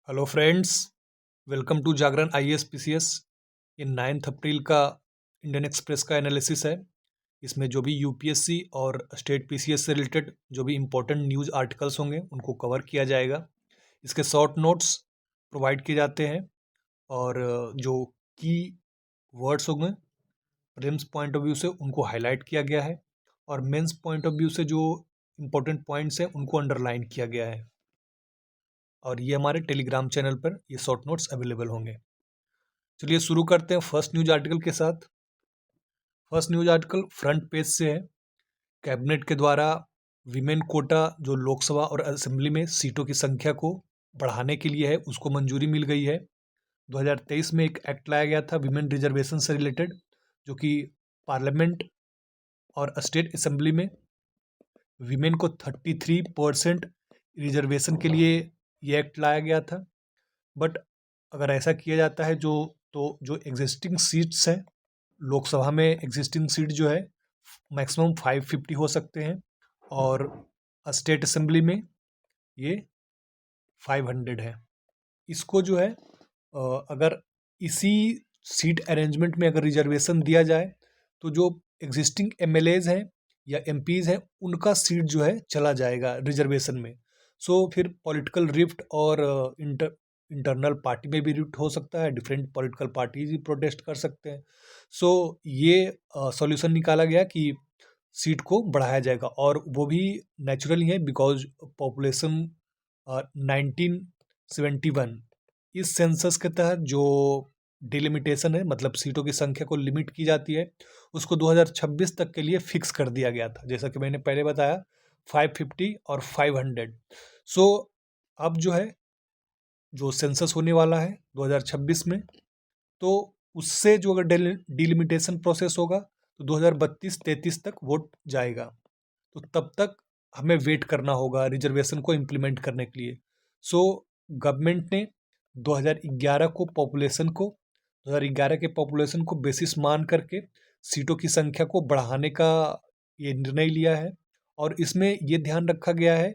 Hello friends, welcome to Jagran IAS PCS. ये 9 अप्रैल का Indian express का एनालिसिस है। इसमें जो भी यूपीएससी और स्टेट पीसीएस से रिलेटेड जो भी इम्पोर्टेंट न्यूज़ आर्टिकल्स होंगे उनको कवर किया जाएगा। इसके शॉर्ट नोट्स प्रोवाइड किए जाते हैं और जो की वर्ड्स होंगे प्रीलिम्स पॉइंट ऑफ व्यू से उनको हाईलाइट किया गया है और मेंस पॉइंट ऑफ व्यू से जो इम्पोर्टेंट पॉइंट्स हैं उनको अंडरलाइन किया गया है। और ये हमारे टेलीग्राम चैनल पर ये शॉर्ट नोट्स अवेलेबल होंगे। चलिए शुरू करते हैं फर्स्ट न्यूज आर्टिकल के साथ। First news article front page से है। कैबिनेट के द्वारा विमेन कोटा जो लोकसभा और असेंबली में सीटों की संख्या को बढ़ाने के लिए है उसको मंजूरी मिल गई है। 2023 में एक एक्ट लाया गया था विमेन रिजर्वेशन से रिलेटेड, जो कि पार्लियामेंट और स्टेट असेंबली में विमेन को 33% रिजर्वेशन के लिए ये एक्ट लाया गया था। बट अगर ऐसा किया जाता है जो एग्जिस्टिंग सीट्स हैं लोकसभा में, एग्जिस्टिंग सीट जो है मैक्सिमम 550 हो सकते हैं और स्टेट असेंबली में ये 500 है। इसको जो है अगर इसी सीट अरेंजमेंट में अगर रिजर्वेशन दिया जाए तो जो एग्जिस्टिंग एमएलएज हैं या एमपीज हैं उनका सीट जो है चला जाएगा रिजर्वेशन में। सो फिर पॉलिटिकल रिफ्ट और इंटरनल पार्टी में भी रिफ्ट हो सकता है, डिफरेंट पॉलिटिकल पार्टीज भी प्रोटेस्ट कर सकते हैं। सो ये सॉल्यूशन निकाला गया कि सीट को बढ़ाया जाएगा और वो भी नेचुरली है बिकॉज पॉपुलेशन 1971 इस सेंसस के तहत जो डिलिमिटेशन है, मतलब सीटों की संख्या को लिमिट की जाती है, उसको 2026 तक के लिए फिक्स कर दिया गया था, जैसा कि मैंने पहले बताया 550 और 500। सो अब जो है जो सेंसस होने वाला है 2026 में, तो उससे जो अगर डिलिमिटेशन प्रोसेस होगा तो 2032-33 तक वोट जाएगा। तो तब तक हमें वेट करना होगा रिजर्वेशन को इम्प्लीमेंट करने के लिए। सो गवर्नमेंट ने 2011 के पॉपुलेशन को बेसिस मान करके सीटों की संख्या को बढ़ाने का ये निर्णय लिया है। और इसमें ये ध्यान रखा गया है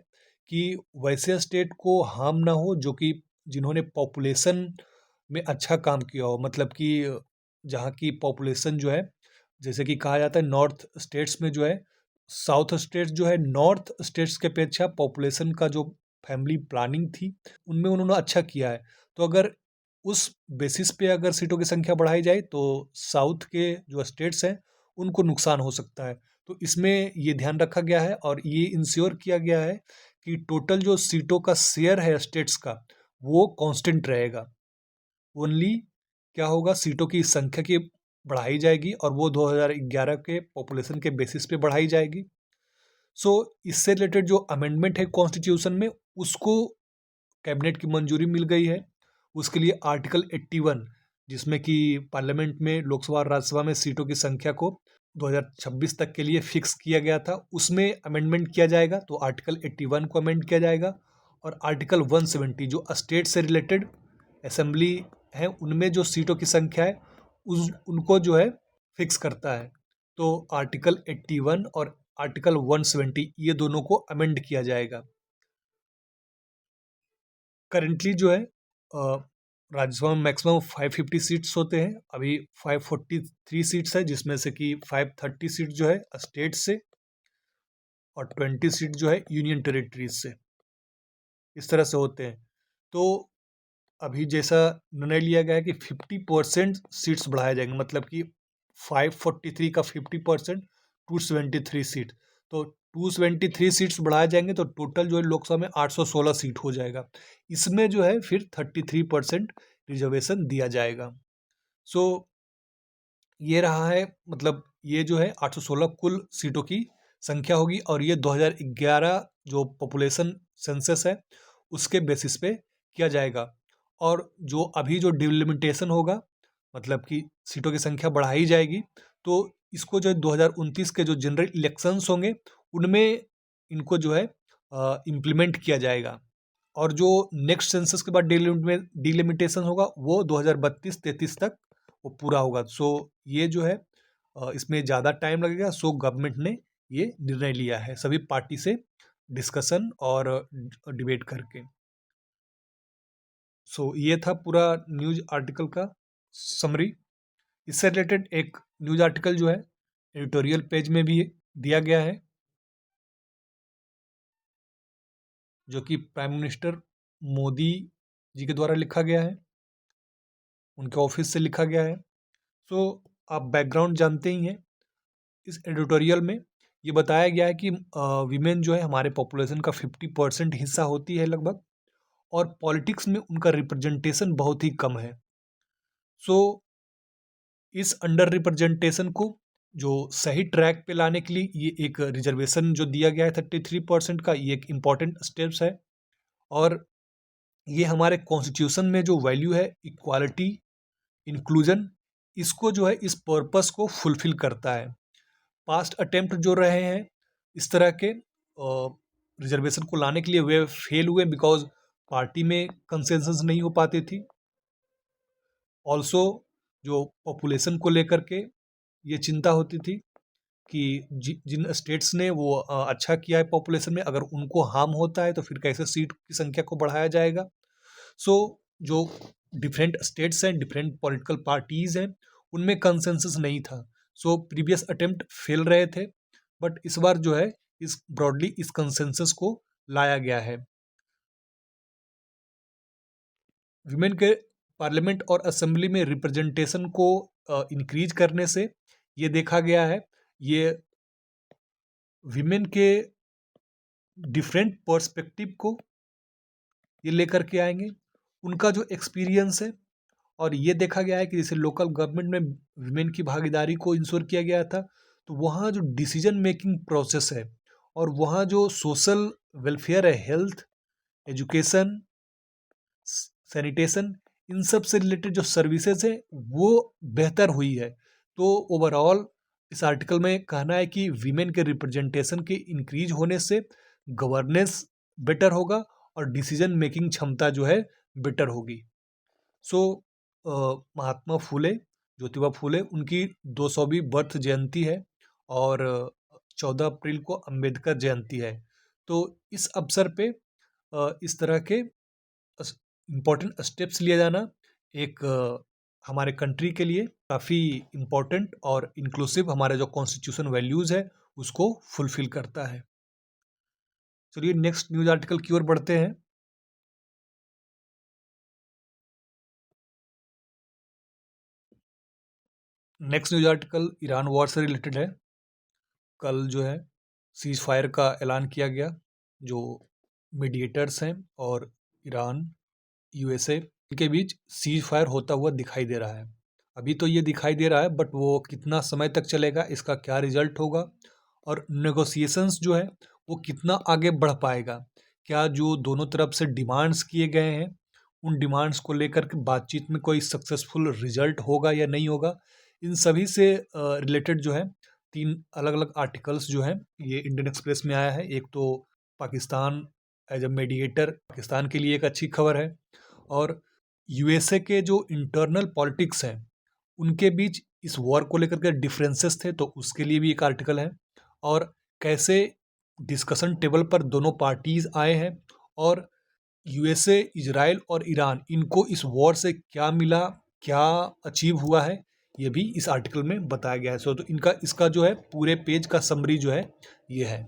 कि वैसे स्टेट को हार्म ना हो जो कि जिन्होंने पॉपुलेशन में अच्छा काम किया हो, मतलब कि जहाँ की पॉपुलेशन जो है, जैसे कि कहा जाता है नॉर्थ स्टेट्स में जो है, साउथ स्टेट्स जो है नॉर्थ स्टेट्स के अपेक्षा पॉपुलेशन का जो फैमिली प्लानिंग थी उनमें उन्होंने अच्छा किया है। तो अगर उस बेसिस पे अगर सीटों की संख्या बढ़ाई जाए तो साउथ के जो स्टेट्स हैं उनको नुकसान हो सकता है। तो इसमें ये ध्यान रखा गया है और ये इंश्योर किया गया है कि टोटल जो सीटों का शेयर है स्टेट्स का वो कांस्टेंट रहेगा। ओनली क्या होगा, सीटों की संख्या की बढ़ाई जाएगी और वो 2011 के पॉपुलेशन के बेसिस पे बढ़ाई जाएगी। सो इससे रिलेटेड जो अमेंडमेंट है कॉन्स्टिट्यूशन में उसको कैबिनेट की मंजूरी मिल गई है। उसके लिए आर्टिकल 81, जिसमें कि पार्लियामेंट में लोकसभा और राज्यसभा में सीटों की संख्या को 2026 तक के लिए फिक्स किया गया था, उसमें अमेंडमेंट किया जाएगा। तो आर्टिकल 81 को अमेंड किया जाएगा और आर्टिकल 170 जो स्टेट से रिलेटेड असेंबली है उनमें जो सीटों की संख्या है उनको जो है फिक्स करता है। तो आर्टिकल 81 और आर्टिकल 170 ये दोनों को अमेंड किया जाएगा। करेंटली जो है राज्यसभा में मैक्सिमम 550 सीट्स होते हैं, अभी 543 सीट्स है, जिसमें से कि 530 सीट जो है स्टेट से और 20 सीट जो है यूनियन टेरिटरीज से, इस तरह से होते हैं। तो अभी जैसा निर्णय लिया गया है कि 50% सीट्स बढ़ाए जाएंगे, मतलब कि 543 का 50% 273 सीट। तो 273 सीट्स बढ़ाए जाएंगे तो टोटल जो है लोकसभा में 816 सीट हो जाएगा। इसमें जो है फिर 33% रिजर्वेशन दिया जाएगा। सो ये रहा है, मतलब ये जो है 816 कुल सीटों की संख्या होगी और ये 2011 जो पॉपुलेशन सेंसस है उसके बेसिस पे किया जाएगा। और जो अभी जो डिलिमिटेशन होगा, मतलब कि सीटों की संख्या बढ़ाई जाएगी, तो इसको जो है 2029 के जो जनरल इलेक्शंस होंगे उनमें इनको जो है इम्प्लीमेंट किया जाएगा। और जो नेक्स्ट सेंसस के बाद डिलिमिटेशन होगा वो 2032-33 तक वो पूरा होगा। सो ये जो है इसमें ज़्यादा टाइम लगेगा। सो गवर्नमेंट ने ये निर्णय लिया है सभी पार्टी से डिस्कशन और डिबेट करके। सो ये था पूरा न्यूज आर्टिकल का समरी। इससे रिलेटेड एक न्यूज आर्टिकल जो है एडिटोरियल पेज में भी दिया गया है, जो कि प्राइम मिनिस्टर मोदी जी के द्वारा लिखा गया है, उनके ऑफिस से लिखा गया है। सो आप बैकग्राउंड जानते ही हैं। इस एडिटोरियल में ये बताया गया है कि वीमेन जो है हमारे पॉपुलेशन का 50% हिस्सा होती है लगभग, और पॉलिटिक्स में उनका रिप्रेजेंटेशन बहुत ही कम है। सो इस अंडर रिप्रेजेंटेशन को जो सही ट्रैक पे लाने के लिए ये एक रिजर्वेशन जो दिया गया है 33% का, ये एक इम्पॉर्टेंट स्टेप्स है। और ये हमारे कॉन्स्टिट्यूशन में जो वैल्यू है इक्वालिटी, इंक्लूजन, इसको जो है इस पर्पस को फुलफिल करता है। पास्ट अटेम्प्ट जो रहे हैं इस तरह के रिजर्वेशन को लाने के लिए, वे फेल हुए बिकॉज पार्टी में कंसेंसस नहीं हो पाती थी। ऑल्सो जो पॉपुलेशन को लेकर के ये चिंता होती थी कि जिन स्टेट्स ने वो अच्छा किया है पॉपुलेशन में, अगर उनको हार्म होता है तो फिर कैसे सीट की संख्या को बढ़ाया जाएगा। सो जो डिफरेंट स्टेट्स हैं, डिफरेंट पॉलिटिकल पार्टीज हैं, उनमें कंसेंसस नहीं था। सो प्रीवियस अटेम्प्ट फेल रहे थे, बट इस बार जो है इस ब्रॉडली इस कंसेंसस को लाया गया है। विमेन के पार्लियामेंट और असेंबली में रिप्रेजेंटेशन को इंक्रीज करने से ये देखा गया है, ये विमेन के डिफरेंट पर्सपेक्टिव को ये लेकर के आएंगे, उनका जो एक्सपीरियंस है। और ये देखा गया है कि जैसे लोकल गवर्नमेंट में विमेन की भागीदारी को इंश्योर किया गया था, तो वहाँ जो डिसीजन मेकिंग प्रोसेस है और वहाँ जो सोशल वेलफेयर है, हेल्थ, एजुकेशन, सैनिटेशन, इन सब से रिलेटेड जो सर्विसेज है वो बेहतर हुई है। तो ओवरऑल इस आर्टिकल में कहना है कि वीमेन के रिप्रेजेंटेशन के इंक्रीज होने से गवर्नेंस बेटर होगा और डिसीजन मेकिंग क्षमता जो है बेटर होगी। सो महात्मा फूले, ज्योतिबा फूले, उनकी 200वीं बर्थ जयंती है और 14 अप्रैल को अंबेडकर जयंती है। तो इस अवसर पे इस तरह के इम्पोर्टेंट स्टेप्स लिया जाना एक हमारे कंट्री के लिए काफ़ी इम्पोर्टेंट और इंक्लूसिव हमारे जो कॉन्स्टिट्यूशन वैल्यूज़ है उसको फुलफिल करता है। चलिए नेक्स्ट न्यूज आर्टिकल की ओर बढ़ते हैं। Next news article Iran war से रिलेटेड है। कल जो है सीज फायर का ऐलान किया गया, जो मीडिएटर्स हैं और ईरान, यूएसए के बीच सीज फायर होता हुआ दिखाई दे रहा है। अभी तो ये दिखाई दे रहा है, बट वो कितना समय तक चलेगा, इसका क्या रिजल्ट होगा, और नेगोशिएशंस जो है वो कितना आगे बढ़ पाएगा, क्या जो दोनों तरफ से डिमांड्स किए गए हैं उन डिमांड्स को लेकर के बातचीत में कोई सक्सेसफुल रिजल्ट होगा या नहीं होगा, इन सभी से रिलेटेड जो है 3 अलग अलग आर्टिकल्स जो हैं ये इंडियन एक्सप्रेस में आया है। एक तो Pakistan as a mediator, Pakistan के लिए एक अच्छी खबर है, और यूएसए के जो इंटरनल पॉलिटिक्स हैं उनके बीच इस वॉर को लेकर के डिफरेंसेस थे, तो उसके लिए भी एक आर्टिकल है, और कैसे डिस्कशन टेबल पर दोनों पार्टीज आए हैं, और यूएसए, इजराइल और ईरान, इनको इस वॉर से क्या मिला, क्या अचीव हुआ है, ये भी इस आर्टिकल में बताया गया है। सो तो इनका इसका जो है पूरे पेज का समरी जो है ये है।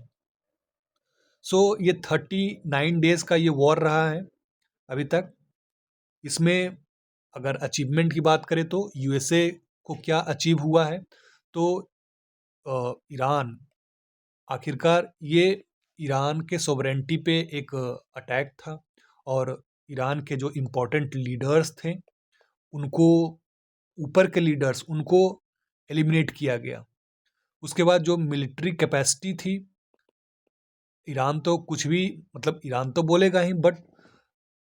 सो ये 39 डेज का ये वॉर रहा है अभी तक। इसमें अगर अचीवमेंट की बात करें तो यूएसए को क्या अचीव हुआ है, तो ईरान, आखिरकार ये ईरान के सोवरेंटी पे एक अटैक था, और ईरान के जो इम्पोर्टेंट लीडर्स थे उनको, ऊपर के लीडर्स, उनको एलिमिनेट किया गया। उसके बाद जो मिलिट्री कैपेसिटी थी, ईरान तो कुछ भी, मतलब ईरान तो बोलेगा ही, बट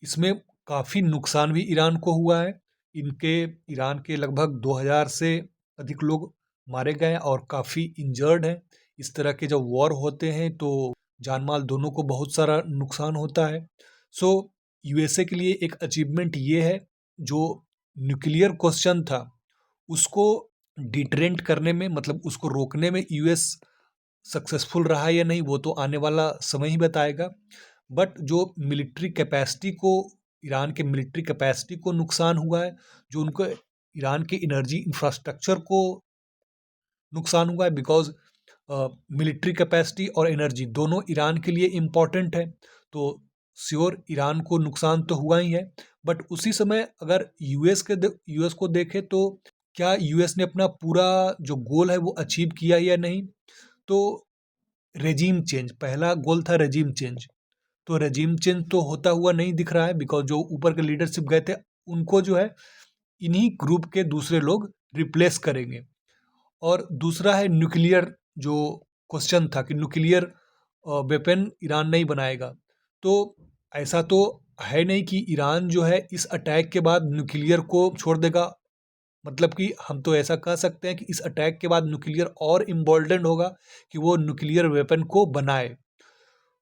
इसमें काफ़ी नुकसान भी ईरान को हुआ है। ईरान के लगभग 2000 से अधिक लोग मारे गए और काफ़ी इंजर्ड हैं। इस तरह के जब वॉर होते हैं तो जान माल दोनों को बहुत सारा नुकसान होता है। सो यूएसए के लिए एक अचीवमेंट ये है, जो न्यूक्लियर क्वेश्चन था उसको डिटरेंट करने में, मतलब उसको रोकने में यूएस सक्सेसफुल रहा या नहीं वो तो आने वाला समय ही बताएगा। बट जो मिलिट्री कैपेसिटी को ईरान के मिलिट्री कैपेसिटी को नुकसान हुआ है, जो उनको ईरान के एनर्जी इंफ्रास्ट्रक्चर को नुकसान हुआ है, बिकॉज मिलिट्री कैपेसिटी और एनर्जी दोनों ईरान के लिए इम्पॉर्टेंट है। तो श्योर ईरान को नुकसान तो हुआ ही है। बट उसी समय अगर यूएस को देखें तो क्या यूएस ने अपना पूरा जो गोल है वो अचीव किया या नहीं? तो रेजीम चेंज, पहला गोल था रेजीम चेंज, तो रेजीम चेंज तो होता हुआ नहीं दिख रहा है, बिकॉज जो ऊपर के लीडरशिप गए थे उनको जो है इन्हीं ग्रुप के दूसरे लोग रिप्लेस करेंगे। और दूसरा है न्यूक्लियर, जो क्वेश्चन था कि न्यूक्लियर वेपन ईरान नहीं बनाएगा। तो ऐसा तो है नहीं कि ईरान जो है इस अटैक के बाद न्यूक्लियर को छोड़ देगा। मतलब कि हम तो ऐसा कह सकते हैं कि इस अटैक के बाद न्यूक्लियर और इम्बोल्डेंड होगा कि वो न्यूक्लियर वेपन को बनाए।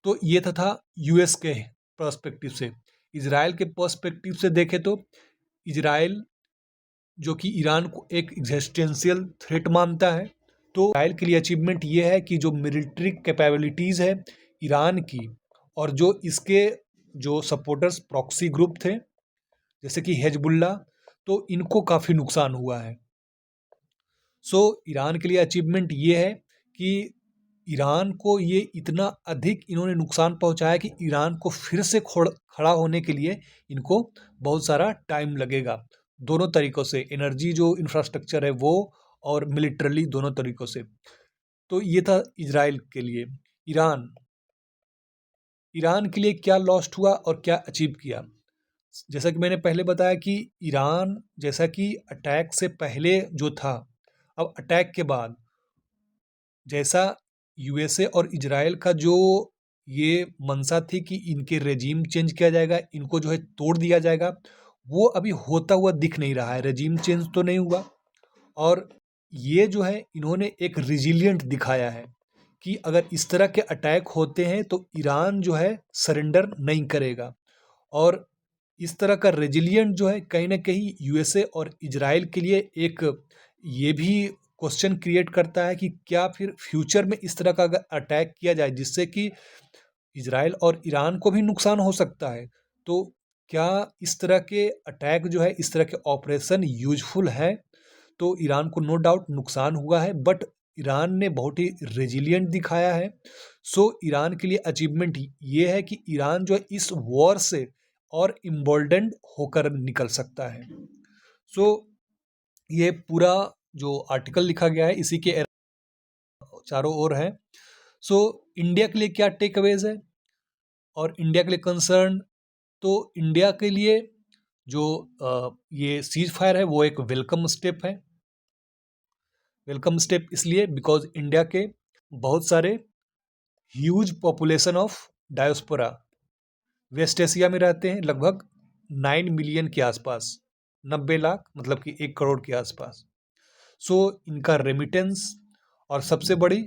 तो ये था यूएस के पर्सपेक्टिव से। इजराइल के पर्सपेक्टिव से देखें तो इजराइल जो कि ईरान को एक एग्जिस्टेंशियल थ्रेट मानता है, तो इजराइल के लिए अचीवमेंट ये है कि जो मिलिट्री कैपेबिलिटीज़ है ईरान की, और जो इसके जो सपोर्टर्स प्रॉक्सी ग्रुप थे जैसे कि हिजबुल्लाह, तो इनको काफ़ी नुकसान हुआ है। सो ईरान के लिए अचीवमेंट ये है कि ईरान को ये इतना अधिक इन्होंने नुकसान पहुंचाया कि ईरान को फिर से खड़ा होने के लिए इनको बहुत सारा टाइम लगेगा, दोनों तरीक़ों से, एनर्जी जो इंफ्रास्ट्रक्चर है वो, और मिलिटरली दोनों तरीक़ों से। तो ये था इजराइल के लिए। ईरान के लिए क्या लॉस्ट हुआ और क्या अचीव किया? जैसा कि मैंने पहले बताया कि ईरान जैसा कि अटैक से पहले जो था, अब अटैक के बाद जैसा यूएसए और इजराइल का जो ये मंशा थी कि इनके रेजीम चेंज किया जाएगा, इनको जो है तोड़ दिया जाएगा, वो अभी होता हुआ दिख नहीं रहा है। रेजीम चेंज तो नहीं हुआ, और ये जो है इन्होंने एक रिजिलियंट दिखाया है कि अगर इस तरह के अटैक होते हैं तो ईरान जो है सरेंडर नहीं करेगा। और इस तरह का रेजिलियंट जो है कहीं ना कहीं यूएसए और इजराइल के लिए एक ये भी क्वेश्चन क्रिएट करता है कि क्या फिर फ्यूचर में इस तरह का अगर अटैक किया जाए जिससे कि इजराइल और ईरान को भी नुकसान हो सकता है, तो क्या इस तरह के अटैक जो है, इस तरह के ऑपरेशन यूजफुल है? तो ईरान को नो डाउट नुकसान हुआ है, बट ईरान ने बहुत ही रेजिलियंट दिखाया है। सो ईरान के लिए अचीवमेंट ये है कि ईरान जो है इस वॉर से और इम्बोल्डेंड होकर निकल सकता है। सो ये पूरा जो आर्टिकल लिखा गया है इसी के चारों ओर है। सो इंडिया के लिए क्या टेक अवेज है और इंडिया के लिए कंसर्न? तो इंडिया के लिए जो ये सीज फायर है वो एक वेलकम स्टेप है। वेलकम स्टेप इसलिए बिकॉज इंडिया के बहुत सारे huge population of diaspora West Asia में रहते हैं, लगभग 9 मिलियन के आसपास, 90 लाख मतलब कि 1 करोड़ के आसपास। सो इनका रेमिटेंस और सबसे बड़ी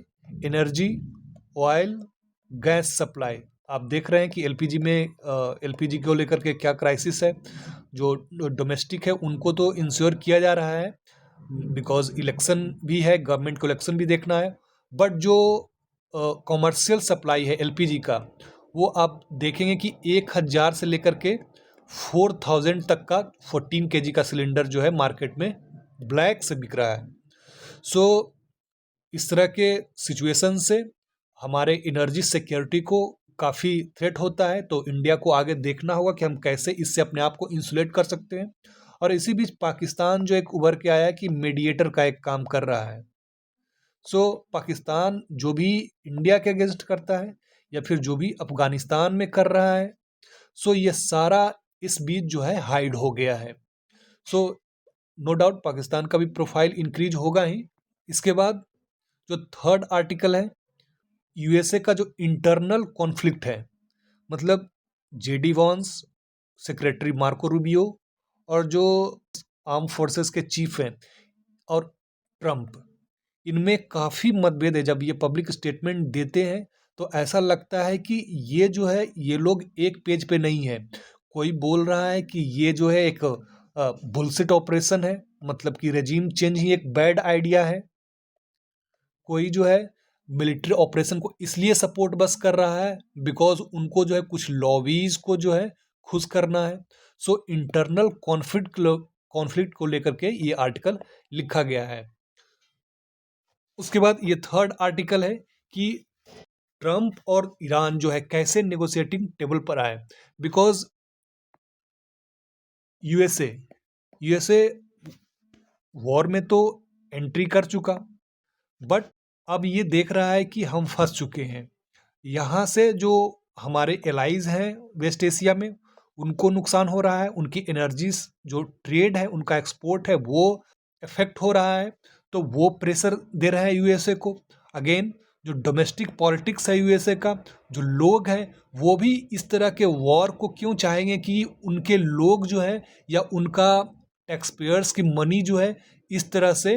एनर्जी, ऑयल, गैस सप्लाई, आप देख रहे हैं कि एलपीजी में एलपीजी को लेकर के क्या क्राइसिस है। जो डोमेस्टिक है उनको तो इंश्योर किया जा रहा है बिकॉज इलेक्शन भी है, गवर्नमेंट को इलेक्शन भी देखना है, बट जो कॉमर्शियल सप्लाई है एलपीजी का, वो आप देखेंगे कि 1000 से लेकर के 4000 तक का 14 केजी का सिलेंडर जो है मार्केट में ब्लैक से बिक रहा है। सो इस तरह के सिचुएशन से हमारे एनर्जी सिक्योरिटी को काफ़ी थ्रेट होता है, तो इंडिया को आगे देखना होगा कि हम कैसे इससे अपने आप को इंसुलेट कर सकते हैं। और इसी बीच पाकिस्तान जो एक उभर के आया है कि मीडिएटर का एक काम कर रहा है। सो पाकिस्तान जो भी इंडिया के अगेंस्ट करता है या फिर जो भी अफगानिस्तान में कर रहा है, सो ये सारा इस बीच जो है हाइड हो गया है। सो नो डाउट पाकिस्तान का भी प्रोफाइल इंक्रीज होगा ही। इसके बाद जो थर्ड आर्टिकल है, यूएसए का जो इंटरनल कॉन्फ्लिक्ट है, मतलब JD Vance, secretary Marco Rubio और जो आर्म फोर्सेस के चीफ हैं और ट्रंप, इनमें काफ़ी मतभेद है। जब ये पब्लिक स्टेटमेंट देते हैं तो ऐसा लगता है कि ये जो है ये लोग एक पेज पे नहीं है। कोई बोल रहा है कि ये जो है एक बुलशिट ऑपरेशन है, मतलब कि रेजीम चेंज ही एक बैड आइडिया है। कोई जो है मिलिट्री ऑपरेशन को इसलिए सपोर्ट बस कर रहा है बिकॉज उनको जो है कुछ लॉबीज को जो है खुश करना है। सो इंटरनल कॉन्फ्लिक्ट को लेकर के ये आर्टिकल लिखा गया है। उसके बाद ये थर्ड आर्टिकल है कि ट्रम्प और ईरान जो है कैसे नेगोशिएटिंग टेबल पर आए। बिकॉज यूएसए वॉर में तो एंट्री कर चुका, बट अब ये देख रहा है कि हम फंस चुके हैं। यहाँ से जो हमारे एलाइज हैं वेस्ट एशिया में, उनको नुकसान हो रहा है, उनकी एनर्जीज जो ट्रेड है, उनका एक्सपोर्ट है, वो इफेक्ट हो रहा है। तो वो प्रेशर दे रहा है यूएसए को। अगेन जो डोमेस्टिक पॉलिटिक्स है यूएसए का, जो लोग हैं वो भी इस तरह के वॉर को क्यों चाहेंगे कि उनके लोग जो है या उनका टैक्सपेयर्स की मनी जो है इस तरह से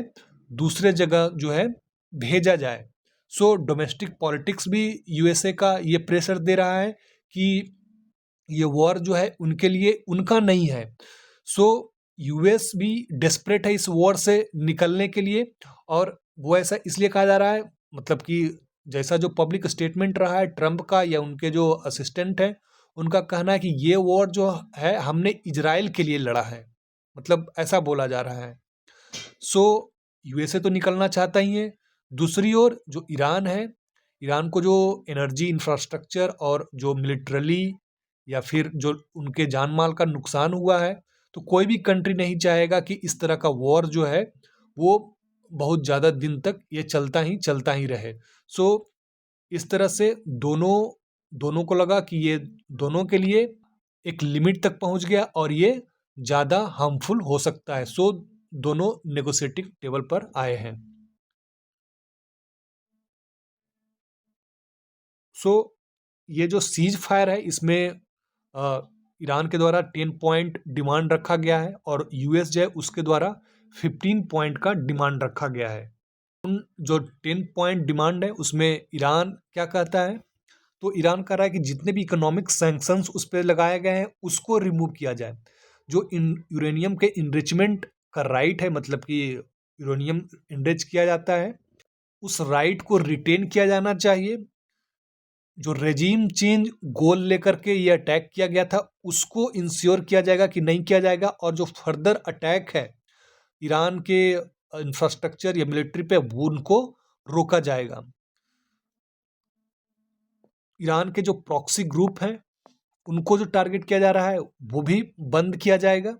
दूसरे जगह जो है भेजा जाए। सो डोमेस्टिक पॉलिटिक्स भी यूएसए का ये प्रेशर दे रहा है कि ये वॉर जो है उनके लिए उनका नहीं है। सो यूएस भी डेस्परेट है इस वॉर से निकलने के लिए, और वो ऐसा इसलिए कहा जा रहा है, मतलब कि जैसा जो पब्लिक स्टेटमेंट रहा है ट्रम्प का या उनके जो असिस्टेंट हैं, उनका कहना है कि ये वॉर जो है हमने इजराइल के लिए लड़ा है, मतलब ऐसा बोला जा रहा है। सो यूएसए तो निकलना चाहता ही है। दूसरी ओर जो ईरान है, ईरान को जो एनर्जी इंफ्रास्ट्रक्चर और जो मिलिट्रली या फिर जो उनके जान माल का नुकसान हुआ है, तो कोई भी कंट्री नहीं चाहेगा कि इस तरह का वॉर जो है वो बहुत ज़्यादा दिन तक ये चलता ही रहे। सो इस तरह से दोनों दोनों को लगा कि ये दोनों के लिए एक लिमिट तक पहुंच गया और ये ज़्यादा हार्मफुल हो सकता है। सो दोनों नेगोशिएटिंग टेबल पर आए हैं। सो ये जो सीज फायर है इसमें ईरान के द्वारा 10 पॉइंट डिमांड रखा गया है और यूएस जो है उसके द्वारा 15 पॉइंट का डिमांड रखा गया है। उन जो 10 पॉइंट डिमांड है उसमें ईरान क्या कहता है, तो ईरान कह रहा है कि जितने भी इकोनॉमिक सैंक्शंस उस पर लगाए गए हैं उसको रिमूव किया जाए। जो यूरेनियम के इनरिचमेंट का राइट है, मतलब कि यूरेनियम इनरिच किया जाता है, उस राइट को रिटेन किया जाना चाहिए। जो रेजीम चेंज गोल लेकर के ये अटैक किया गया था उसको इंश्योर किया जाएगा कि नहीं किया जाएगा, और जो फर्दर अटैक है ईरान के इंफ्रास्ट्रक्चर या मिलिट्री पे वो उनको रोका जाएगा। ईरान के जो प्रॉक्सी ग्रुप हैं उनको जो टारगेट किया जा रहा है वो भी बंद किया जाएगा।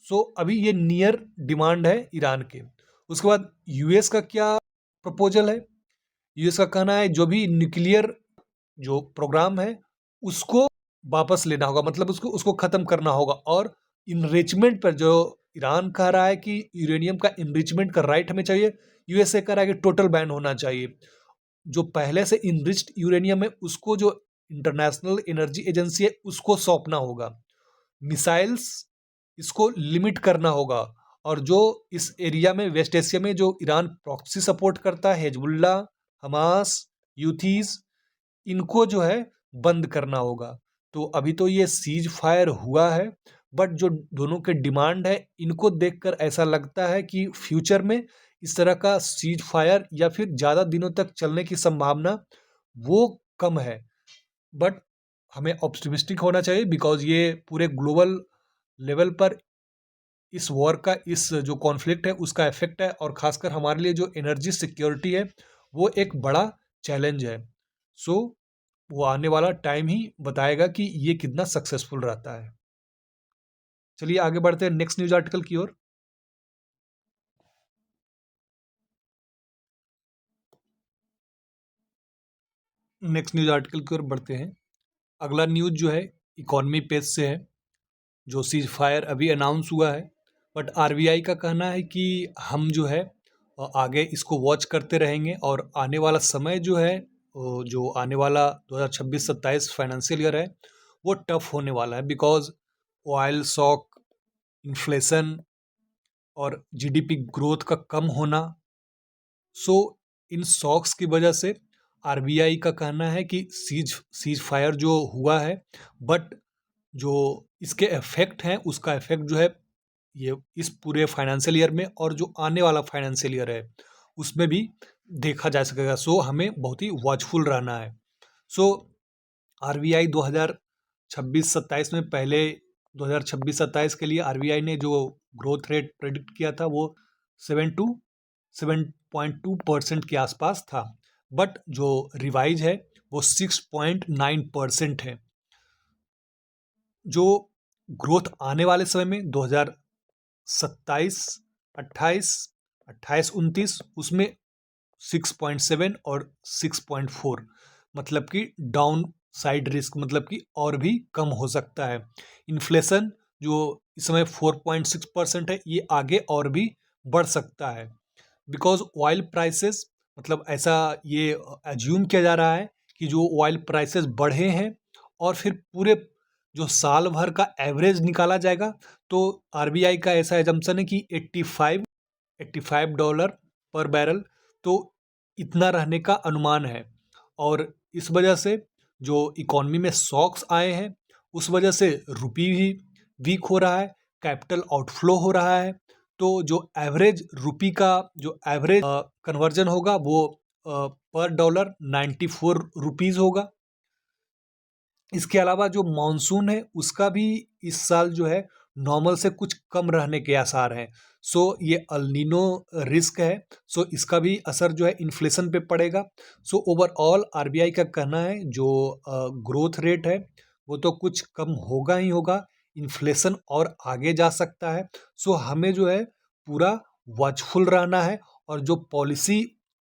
सो अभी ये नियर डिमांड है ईरान के। उसके बाद यूएस का क्या प्रपोजल है, यूएस का कहना है जो भी न्यूक्लियर जो प्रोग्राम है उसको वापस लेना होगा, मतलब उसको उसको ख़त्म करना होगा। और इनरिचमेंट पर जो ईरान कह रहा है कि यूरेनियम का इनरिचमेंट का राइट हमें चाहिए, यूएसए कह रहा है कि टोटल बैन होना चाहिए। जो पहले से इनरिच्ड यूरेनियम है उसको जो इंटरनेशनल एनर्जी एजेंसी है उसको सौंपना होगा। मिसाइल्स इसको लिमिट करना होगा। और जो इस एरिया में वेस्ट एशिया में जो ईरान प्रॉक्सी सपोर्ट करता है, हिजबुल्ला, हमास, यूथीज, इनको जो है बंद करना होगा। तो अभी तो ये सीज फायर हुआ है, बट जो दोनों के डिमांड है इनको देखकर ऐसा लगता है कि फ्यूचर में इस तरह का सीज फायर या फिर ज़्यादा दिनों तक चलने की संभावना वो कम है। बट हमें ऑप्टिमिस्टिक होना चाहिए, बिकॉज ये पूरे ग्लोबल लेवल पर इस वॉर का, इस जो कॉन्फ्लिक्ट है उसका इफेक्ट है, और खासकर हमारे लिए जो एनर्जी सिक्योरिटी है वो एक बड़ा चैलेंज है। सो वो आने वाला टाइम ही बताएगा कि ये कितना सक्सेसफुल रहता है। चलिए आगे बढ़ते हैं नेक्स्ट न्यूज आर्टिकल की ओर। नेक्स्ट न्यूज आर्टिकल की ओर बढ़ते हैं। अगला न्यूज जो है इकोनॉमी पेज से है। जो सीज फायर अभी अनाउंस हुआ है, बट आरबीआई का कहना है कि हम जो है आगे इसको वॉच करते रहेंगे, और आने वाला समय जो है जो आने वाला 2026-27 फाइनेंशियल ईयर है वो टफ होने वाला है। बिकॉज ऑयल शॉक, इन्फ्लेशन और जीडीपी ग्रोथ का कम होना, सो इन शॉक्स की वजह से आरबीआई का कहना है कि सीज फायर जो हुआ है, बट जो इसके इफेक्ट हैं उसका इफेक्ट जो है ये इस पूरे फाइनेंशियल ईयर में और जो आने वाला फाइनेंशियल ईयर है उसमें भी देखा जा सकेगा। सो हमें बहुत ही वॉचफुल रहना है। सो आरबीआई 26-27 में पहले 2026-27 के लिए आरबीआई ने जो ग्रोथ रेट प्रेडिक्ट किया था वो 7.2% के आसपास था, बट जो रिवाइज है वो 6.9% है। जो ग्रोथ आने वाले समय में 2027, 28, 29 उसमें 6.7 और 6.4, मतलब कि डाउन साइड रिस्क, मतलब कि और भी कम हो सकता है। इन्फ्लेशन जो इस समय 4.6% है, ये आगे और भी बढ़ सकता है, बिकॉज ऑयल प्राइसेस, मतलब ऐसा ये एज्यूम किया जा रहा है कि जो ऑयल प्राइसेस बढ़े हैं और फिर पूरे जो साल भर का एवरेज निकाला जाएगा, तो आरबीआई का ऐसा एजम्पशन है कि 85 डॉलर पर बैरल, तो इतना रहने का अनुमान है। और इस वजह से जो इकॉनमी में शॉक्स आए हैं, उस वजह से रुपी भी वीक हो रहा है, कैपिटल आउटफ्लो हो रहा है, तो जो एवरेज रुपी का जो एवरेज कन्वर्जन होगा वो पर डॉलर 94 रुपीज़ होगा। इसके अलावा जो मानसून है उसका भी इस साल जो है नॉर्मल से कुछ कम रहने के आसार हैं। सो ये अल्नीनो रिस्क है, सो इसका भी असर जो है इन्फ्लेशन पे पड़ेगा। सो ओवरऑल आरबीआई का कहना है जो ग्रोथ रेट है वो तो कुछ कम होगा ही होगा, इन्फ्लेशन और आगे जा सकता है। सो हमें जो है पूरा वॉचफुल रहना है, और जो पॉलिसी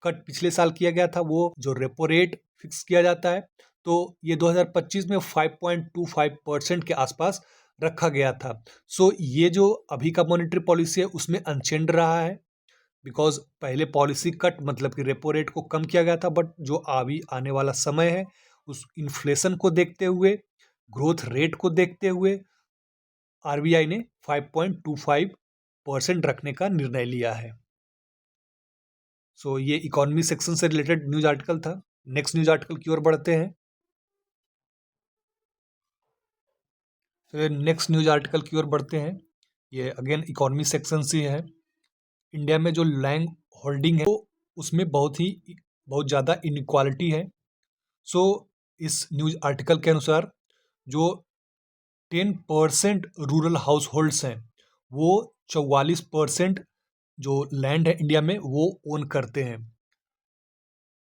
कट पिछले साल किया गया था, वो जो रेपो रेट फिक्स किया जाता है, तो ये 2025 में 5.25% के आसपास रखा गया था। सो ये जो अभी का मॉनेटरी पॉलिसी है उसमें अनचेंज रहा है, बिकॉज पहले पॉलिसी कट मतलब कि रेपो रेट को कम किया गया था, बट जो अभी आने वाला समय है उस इन्फ्लेशन को देखते हुए, ग्रोथ रेट को देखते हुए आरबीआई ने 5.25% रखने का निर्णय लिया है। सो ये इकोनॉमी सेक्शन से रिलेटेड न्यूज आर्टिकल था। नेक्स्ट न्यूज आर्टिकल की ओर बढ़ते हैं। नेक्स्ट न्यूज आर्टिकल की ओर बढ़ते हैं। ये अगेन इकोनॉमी सेक्शन से है। इंडिया में जो लैंड होल्डिंग है, तो उसमें बहुत ज़्यादा इनक्वालिटी है। सो इस न्यूज आर्टिकल के अनुसार जो 10% रूरल हाउस होल्ड्स हैं, वो 44% जो लैंड है इंडिया में वो ओन करते हैं।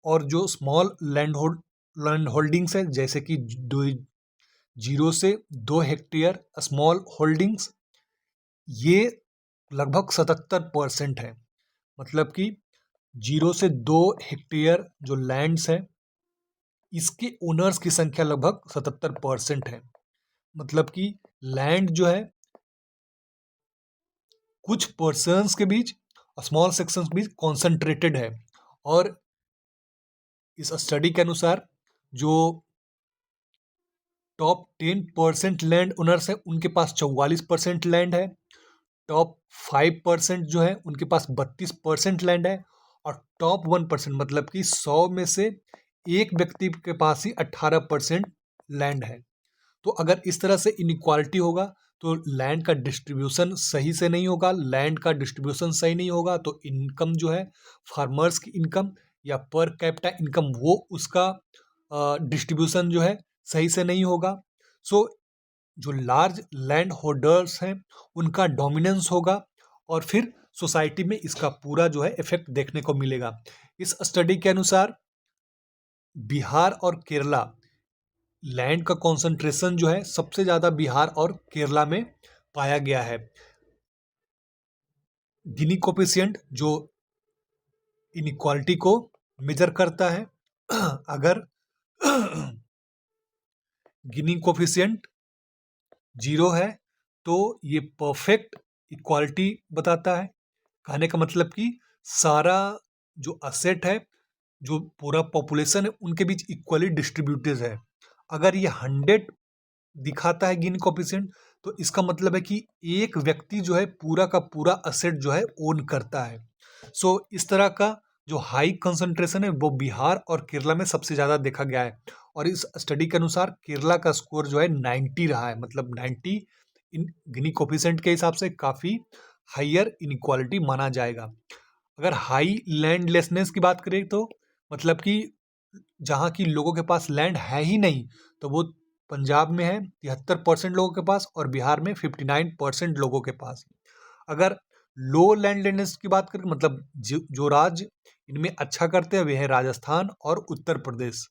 और जो स्मॉल लैंड होल्डिंग्स है, जैसे कि 0 से 2 हेक्टेयर स्मॉल होल्डिंग्स, ये लगभग 77% है। मतलब कि 0 से 2 हेक्टेयर जो लैंड्स हैं, इसके ओनर्स की संख्या लगभग 77% है। मतलब कि लैंड जो है कुछ पर्सन्स के बीच, स्मॉल सेक्शंस के बीच कॉन्सेंट्रेटेड है। और इस स्टडी के अनुसार जो टॉप 10% लैंड ओनर्स है उनके पास 44% लैंड है, टॉप 5% जो है उनके पास 32% लैंड है, और टॉप 1% मतलब कि 100 में से एक व्यक्ति के पास ही 18% लैंड है। तो अगर इस तरह से इनइक्वालिटी होगा तो लैंड का डिस्ट्रीब्यूशन सही से नहीं होगा, लैंड का डिस्ट्रीब्यूशन सही नहीं होगा तो इनकम जो है, फार्मर्स की इनकम या पर कैपिटा इनकम, वो उसका डिस्ट्रीब्यूशन जो है सही से नहीं होगा। सो जो लार्ज लैंड होल्डर्स हैं उनका डोमिनेंस होगा, और फिर सोसाइटी में इसका पूरा जो है इफेक्ट देखने को मिलेगा। इस स्टडी के अनुसार बिहार और केरला लैंड का कॉन्सेंट्रेशन जो है सबसे ज़्यादा बिहार और केरला में पाया गया है। गिनी कोफिशिएंट जो इनइक्वालिटी को मेजर करता है, अगर गिनी कोफिशिएंट 0 है तो ये परफेक्ट इक्वालिटी बताता है। कहने का मतलब कि सारा जो असेट है, जो पूरा पॉपुलेशन है, उनके बीच इक्वली डिस्ट्रीब्यूटेड है। अगर ये 100 दिखाता है गिनी कोफिशिएंट, तो इसका मतलब है कि एक व्यक्ति जो है पूरा का पूरा असेट जो है ओन करता है। सो इस तरह का जो हाई कंसंट्रेशन है वो बिहार और केरला में सबसे ज़्यादा देखा गया है। और इस स्टडी के अनुसार केरला का स्कोर जो है 90 रहा है, मतलब 90 इन गिनी कोफिशिएंट के हिसाब से काफ़ी हाइयर इनइक्वालिटी माना जाएगा। अगर हाई लैंडलेसनेस की बात करें तो मतलब कि जहाँ की लोगों के पास लैंड है ही नहीं, तो वो पंजाब में है 73% लोगों के पास और बिहार में 59% लोगों के पास। अगर लो लैंडलीनेस की बात करें, मतलब जो राज्य इनमें अच्छा करते हैं वे हैं राजस्थान और उत्तर प्रदेश।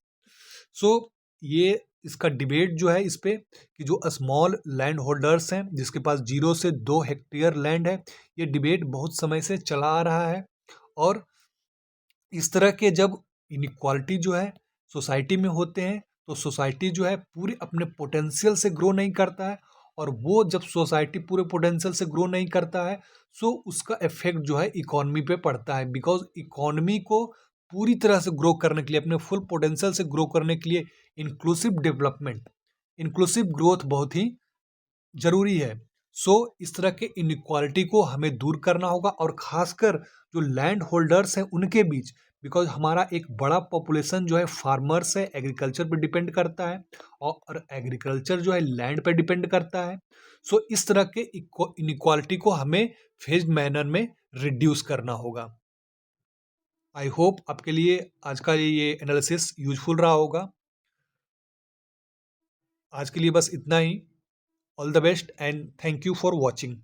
सो ये इसका डिबेट जो है इस पे कि जो स्मॉल लैंड होल्डर्स हैं जिसके पास 0 से 2 हेक्टेयर लैंड है, ये डिबेट बहुत समय से चला आ रहा है। और इस तरह के जब इनइक्वालिटी जो है सोसाइटी में होते हैं तो सोसाइटी जो है पूरे अपने पोटेंशियल से ग्रो नहीं करता है, और वो जब सोसाइटी पूरे पोटेंशियल से ग्रो नहीं करता है सो उसका इफेक्ट जो है इकोनॉमी पे पड़ता है। बिकॉज इकोनॉमी को पूरी तरह से ग्रो करने के लिए, अपने फुल पोटेंशियल से ग्रो करने के लिए इंक्लूसिव डेवलपमेंट, इंक्लूसिव ग्रोथ बहुत ही जरूरी है। सो इस तरह के इनइक्वालिटी को हमें दूर करना होगा, और खासकर जो लैंड होल्डर्स हैं उनके बीच, बिकॉज हमारा एक बड़ा पॉपुलेशन जो है फार्मर्स है, एग्रीकल्चर पे डिपेंड करता है, और एग्रीकल्चर जो है लैंड पे डिपेंड करता है। सो इस तरह के इनइक्वालिटी को हमें फेज्ड मैनर में रिड्यूस करना होगा। आई होप आपके लिए आज का ये एनालिसिस यूजफुल रहा होगा। आज के लिए बस इतना ही। All the best and thank you for watching.